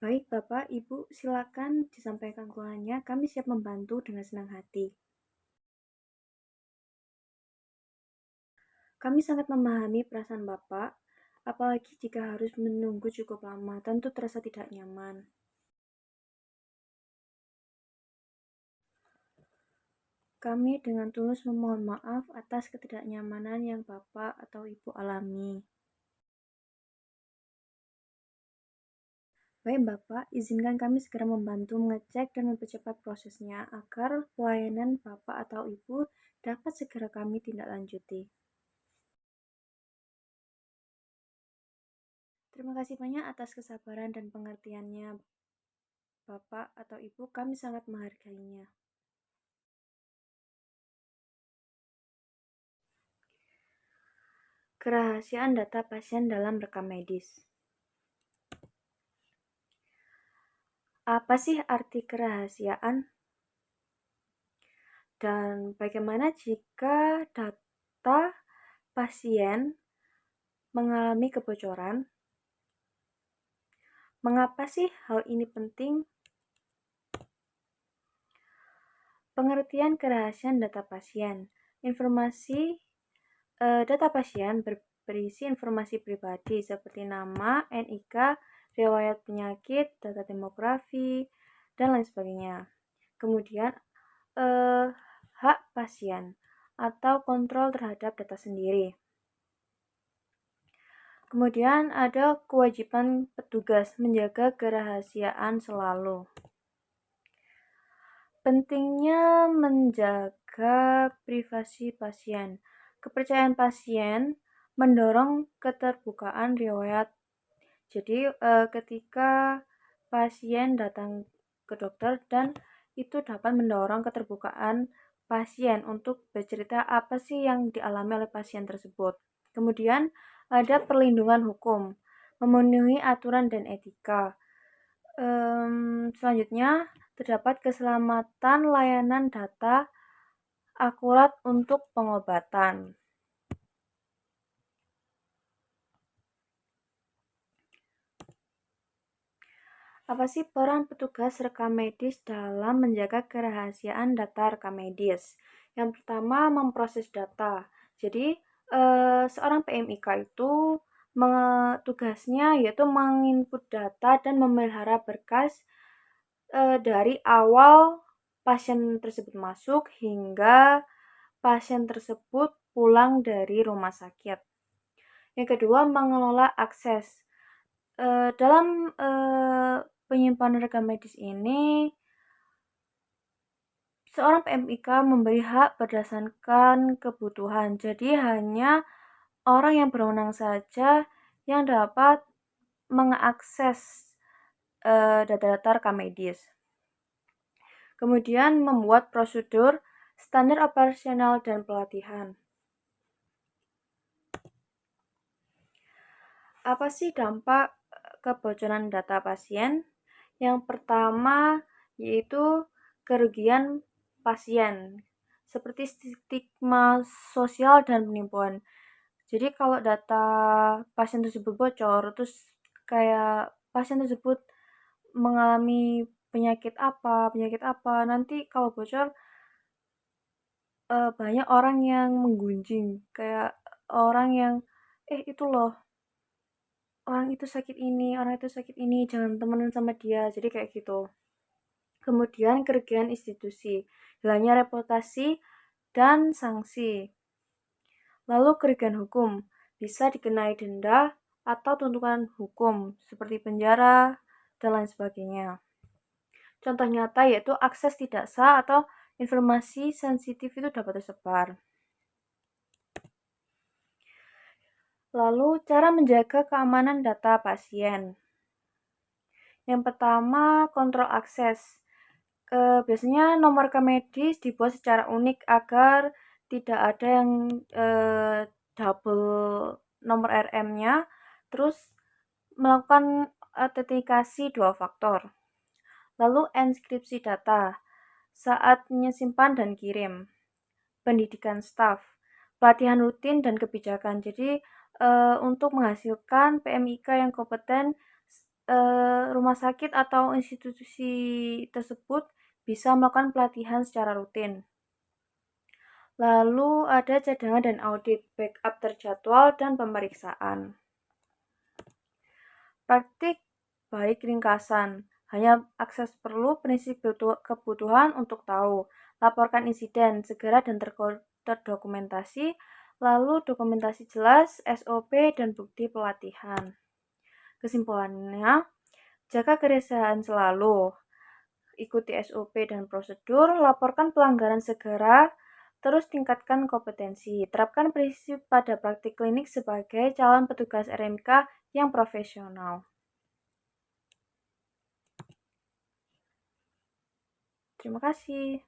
Baik, Bapak, Ibu, silakan disampaikan keluhannya. Kami siap membantu dengan senang hati. Kami sangat memahami perasaan Bapak, apalagi jika harus menunggu cukup lama, tentu terasa tidak nyaman. Kami dengan tulus memohon maaf atas ketidaknyamanan yang Bapak atau Ibu alami. Baik, Bapak, izinkan kami segera membantu mengecek dan mempercepat prosesnya agar pelayanan Bapak atau Ibu dapat segera kami tindak lanjuti. Terima kasih banyak atas kesabaran dan pengertiannya, Bapak atau Ibu. Kami sangat menghargainya. Kerahasiaan data pasien dalam rekam medis. Apa sih arti kerahasiaan? Dan bagaimana jika data pasien mengalami kebocoran? Mengapa sih hal ini penting? Pengertian kerahasiaan data pasien. Data pasien berisi informasi pribadi seperti nama, NIK, riwayat penyakit, data demografi, dan lain sebagainya. Kemudian hak pasien atau kontrol terhadap data sendiri. Kemudian ada kewajiban petugas menjaga kerahasiaan selalu. Pentingnya menjaga privasi pasien. Kepercayaan pasien mendorong keterbukaan riwayat. Jadi ketika pasien datang ke dokter dan itu dapat mendorong keterbukaan pasien untuk bercerita apa sih yang dialami oleh pasien tersebut. Kemudian ada perlindungan hukum, memenuhi aturan dan etika. Selanjutnya terdapat keselamatan layanan data akurat untuk pengobatan. Apa sih peran petugas rekam medis dalam menjaga kerahasiaan data rekam medis? Yang pertama, memproses data. Jadi, seorang PMIK itu tugasnya yaitu menginput data dan memelihara berkas dari awal pasien tersebut masuk hingga pasien tersebut pulang dari rumah sakit. Yang kedua, mengelola akses. Dalam penyimpanan rekam medis ini, seorang PMIK memberi hak berdasarkan kebutuhan. Jadi hanya orang yang berwenang saja yang dapat mengakses data-data rekam medis. Kemudian membuat prosedur, standar operasional, dan pelatihan. Apa sih dampak kebocoran data pasien? Yang pertama yaitu kerugian pasien, seperti stigma sosial dan penipuan. Jadi kalau data pasien tersebut bocor, terus kayak pasien tersebut mengalami penyakit apa, nanti kalau bocor banyak orang yang menggunjing, kayak orang yang itu loh, orang itu sakit ini, jangan temenan sama dia, jadi kayak gitu. Kemudian kerugian institusi, hilangnya reputasi dan sanksi. Lalu kerugian hukum, bisa dikenai denda atau tuntutan hukum seperti penjara dan lain sebagainya. Contoh nyata yaitu akses tidak sah atau informasi sensitif itu dapat tersebar. Lalu cara menjaga keamanan data pasien. Yang pertama, kontrol akses. Biasanya nomor rekam medis dibuat secara unik agar tidak ada yang double nomor RM-nya. Terus melakukan autentikasi 2 faktor. Lalu enskripsi data saat menyimpan dan kirim. Pendidikan staf, pelatihan rutin dan kebijakan. Jadi untuk menghasilkan PMIK yang kompeten rumah sakit atau institusi tersebut bisa melakukan pelatihan secara rutin. Lalu ada cadangan dan audit, backup terjadwal, dan pemeriksaan. Praktik baik ringkasan, hanya akses perlu prinsip kebutuhan untuk tahu, laporkan insiden, segera dan terdokumentasi, lalu dokumentasi jelas, SOP, dan bukti pelatihan. Kesimpulannya, jaga kerahasiaan selalu, ikuti SOP dan prosedur, laporkan pelanggaran segera, terus tingkatkan kompetensi. Terapkan prinsip pada praktik klinik sebagai calon petugas RMK yang profesional. Terima kasih.